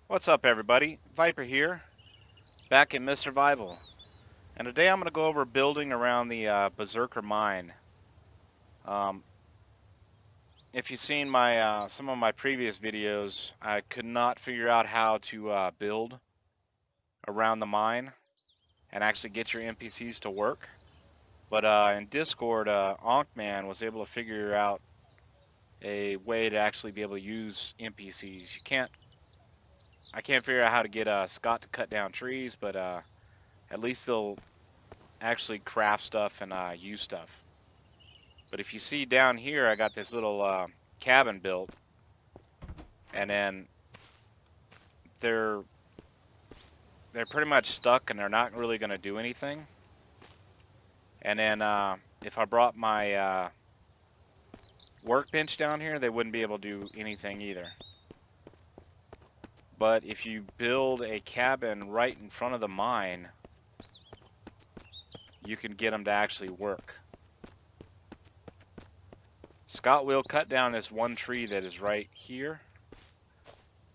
What's up, everybody? Viper here, back in MistSurvival, and today I'm going to go over building around the Beserker mine. Um, if you've seen my some of my previous videos, I could not figure out how to build around the mine and actually get your NPCs to work. But in Discord, Onkman was able to figure out a way to actually be able to use NPCs. I can't figure out how to get Scott to cut down trees, but at least they'll actually craft stuff and use stuff. But if you see down here, I got this little cabin built, and then they're pretty much stuck, and they're not really going to do anything. And then if I brought my workbench down here, they wouldn't be able to do anything either. But if you build a cabin right in front of the mine, you can get them to actually work. Scott will cut down this one tree that is right here,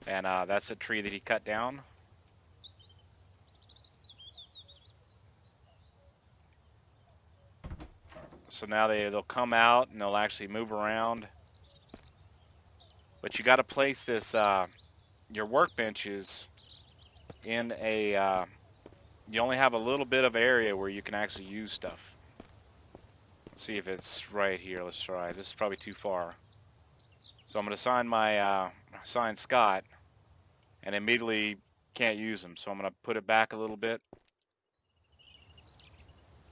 and that's a tree that he cut down. So now they'll come out and they'll actually move around. But you got to place this your workbenches in a you only have a little bit of area where you can actually use stuff. Let's see if it's right here. Let's try. This is probably too far. So I'm going to assign Scott, and immediately can't use him. So I'm going to put it back a little bit.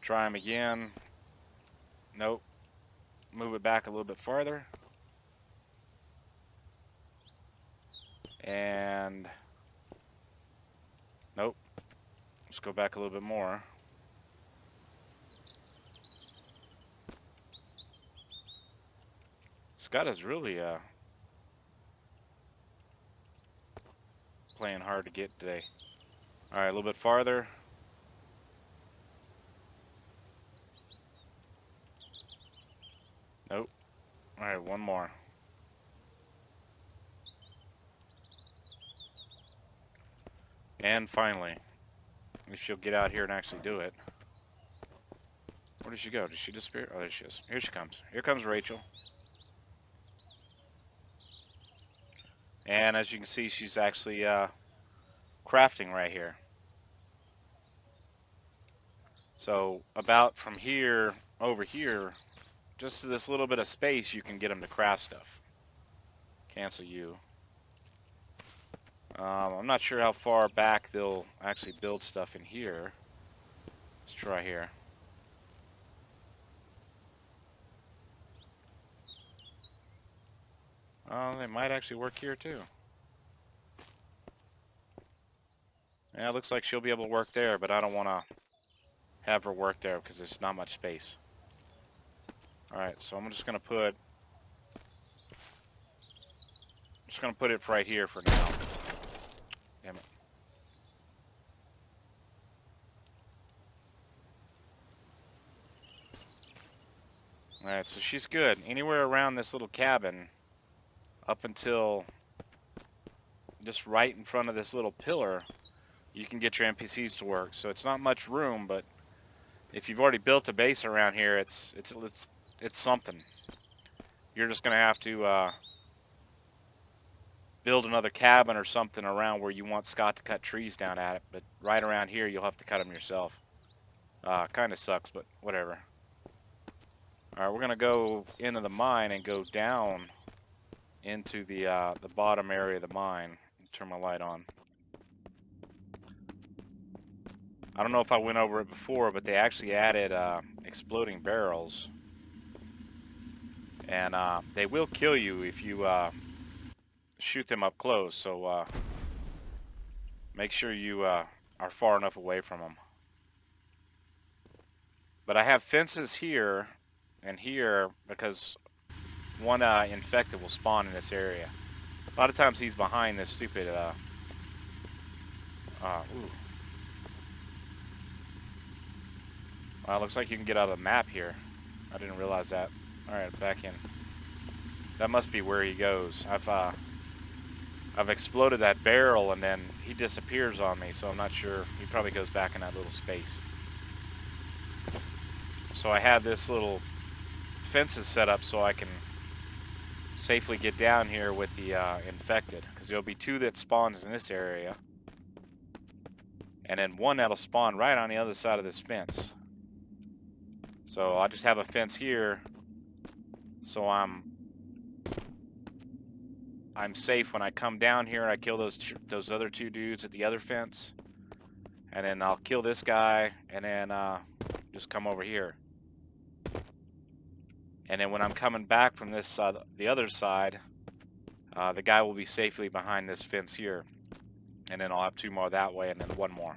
Try him again. Nope. Move it back a little bit farther. And nope. Let's go back a little bit more. Scott is really playing hard to get today. Alright, a little bit farther. Nope. Alright, one more. And finally, if she'll get out here and actually do it. Where did she go? Did she disappear? Oh, there she is. Here she comes. Here comes Rachel. And as you can see, she's actually crafting right here. So about from here over here, just this little bit of space, you can get them to craft stuff. Cancel you. I'm not sure how far back they'll actually build stuff in here. Let's try here. Oh, they might actually work here too. Yeah, it looks like she'll be able to work there, but I don't want to have her work there because there's not much space. Alright, so I'm just going to put it right here for now. Damn it. Alright, so she's good. Anywhere around this little cabin, up until just right in front of this little pillar, you can get your NPCs to work. So it's not much room, but if you've already built a base around here, it's something. You're just going to have to build another cabin or something around where you want Scott to cut trees down at it, but right around here you'll have to cut them yourself. Kind of sucks, but whatever. Alright, we're going to go into the mine and go down into the bottom area of the mine. Turn my light on. I don't know if I went over it before, but they actually added exploding barrels. And they will kill you if you shoot them up close, so make sure you are far enough away from them. But I have fences here and here because one infected will spawn in this area. A lot of times he's behind this stupid ooh. Well, looks like you can get out of the map here. I didn't realize that. Alright, back in. That must be where he goes. I've exploded that barrel and then he disappears on me, so I'm not sure. He probably goes back in that little space. So I have this little fences set up so I can safely get down here with the infected, because there'll be 2 that spawns in this area, and then 1 that'll spawn right on the other side of this fence. So I'll just have a fence here, so I'm safe when I come down here and I kill those other 2 dudes at the other fence, and then I'll kill this guy, and then just come over here. And then when I'm coming back from this side, the other side, the guy will be safely behind this fence here. And then I'll have 2 more that way and then 1 more.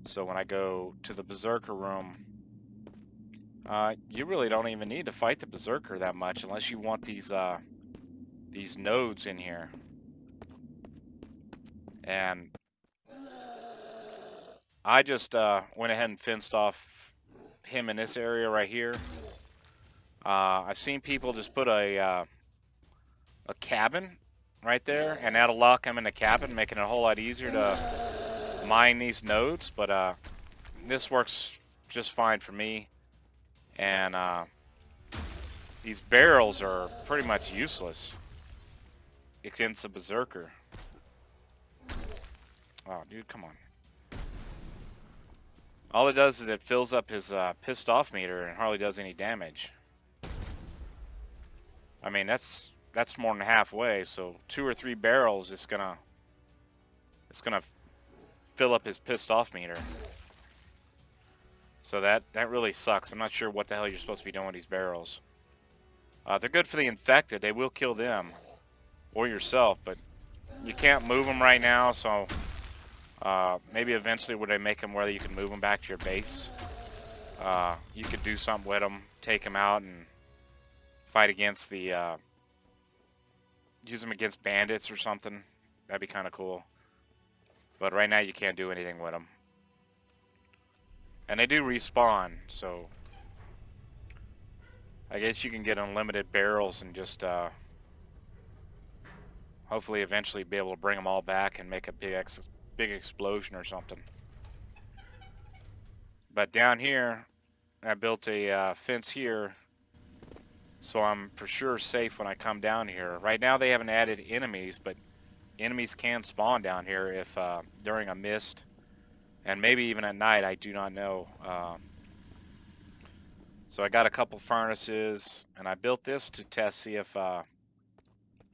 So when I go to the Beserker room, you really don't even need to fight the Beserker that much unless you want these nodes in here. And I just went ahead and fenced off him in this area right here. I've seen people just put a cabin right there, and that'll lock him in the cabin, making it a whole lot easier to mine these nodes. But this works just fine for me. And these barrels are pretty much useless against a Beserker. Oh, dude, come on. All it does is it fills up his pissed off meter and hardly does any damage. I mean, that's more than halfway, so 2 or 3 barrels it's gonna fill up his pissed off meter. So that really sucks. I'm not sure what the hell you're supposed to be doing with these barrels. They're good for the infected. They will kill them or yourself, but you can't move them right now, so maybe eventually when they make them where you can move them back to your base, you could do something with them, take them out and fight against the use them against bandits or something. That'd be kind of cool. But right now you can't do anything with them. And they do respawn, so I guess you can get unlimited barrels and just hopefully eventually be able to bring them all back and make a big explosion or something. But down here, I built a fence here, so I'm for sure safe when I come down here. Right now they haven't added enemies, but enemies can spawn down here if during a mist, and maybe even at night. I do not know. So I got a couple furnaces, and I built this to test, see if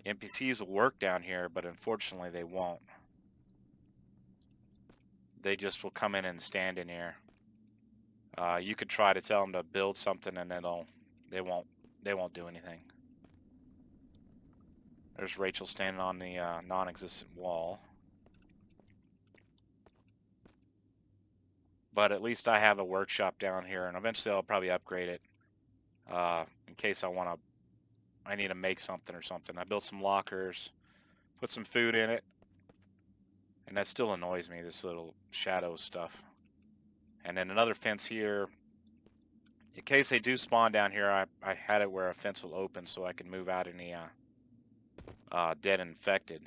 NPCs will work down here, but unfortunately they won't. They just will come in and stand in here. You could try to tell them to build something, and they won't do anything. There's Rachel standing on the non-existent wall. But at least I have a workshop down here, and eventually I'll probably upgrade it in case I need to make something or something. I built some lockers, put some food in it, and that still annoys me, this little shadow stuff. And then another fence here. In case they do spawn down here, I had it where a fence will open so I can move out any dead infected.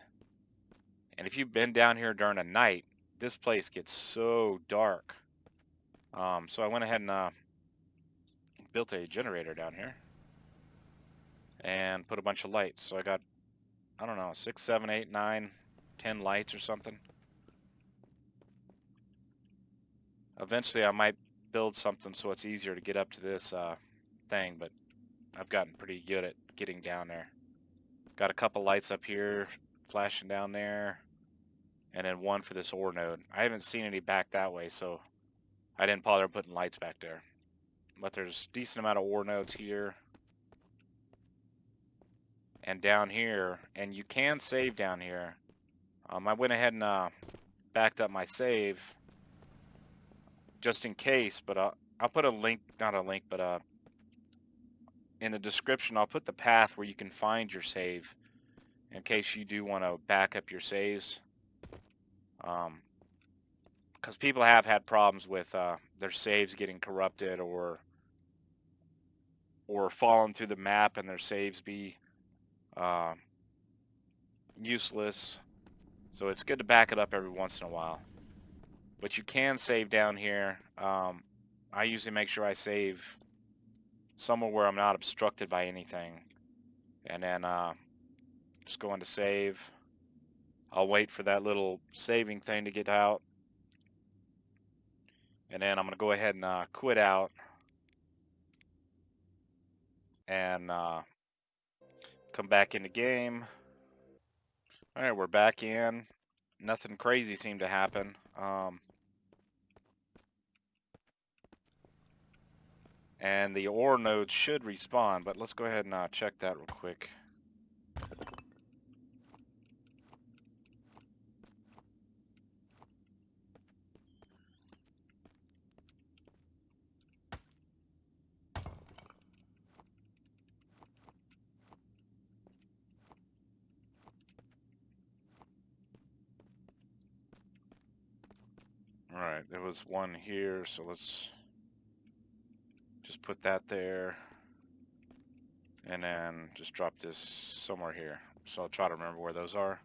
And if you've been down here during the night, this place gets so dark. So I went ahead and built a generator down here and put a bunch of lights. So I got, I don't know, 6, 7, 8, 9, 10 lights or something. Eventually I might build something so it's easier to get up to this thing, but I've gotten pretty good at getting down there. Got a couple lights up here flashing down there, and then 1 for this ore node. I haven't seen any back that way, so I didn't bother putting lights back there. But there's a decent amount of ore nodes here and down here, and you can save down here. I went ahead and backed up my save just in case, but I'll put a link, not a link, but in the description I'll put the path where you can find your save in case you do want to back up your saves. Because people have had problems with their saves getting corrupted or falling through the map and their saves be useless. So it's good to back it up every once in a while. But you can save down here. I usually make sure I save somewhere where I'm not obstructed by anything. And then just go into save. I'll wait for that little saving thing to get out. And then I'm going to go ahead and quit out. And come back in the game. All right, we're back in. Nothing crazy seemed to happen. And the ore node should respawn, but let's go ahead and check that real quick. All right, there was one here, so let's just put that there. And then just drop this somewhere here. So I'll try to remember where those are.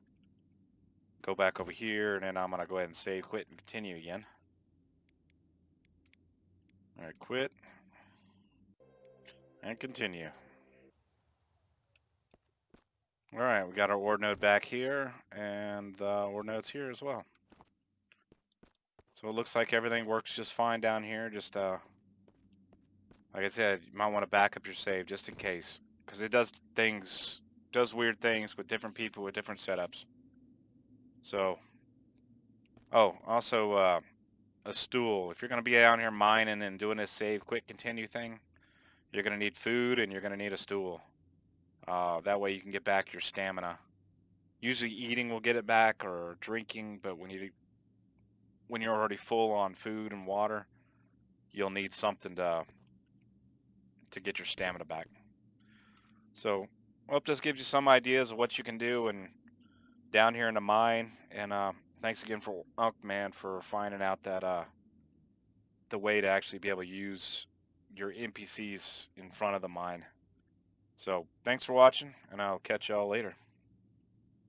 Go back over here, and then I'm going to go ahead and save, quit, and continue again. All right, quit, and continue. All right, we got our ore node back here, and the ore node's here as well. So it looks like everything works just fine down here. Just, like I said, you might want to back up your save just in case, because it does weird things with different people with different setups. So, oh, also, a stool. If you're going to be down here mining and doing this save, quit, continue thing, you're going to need food and you're going to need a stool. That way you can get back your stamina. Usually eating will get it back, or drinking, but when you're already full on food and water, you'll need something to get your stamina back. So I hope this gives you some ideas of what you can do and down here in the mine. And thanks again for Man for finding out that the way to actually be able to use your NPCs in front of the mine. So thanks for watching, and I'll catch y'all later.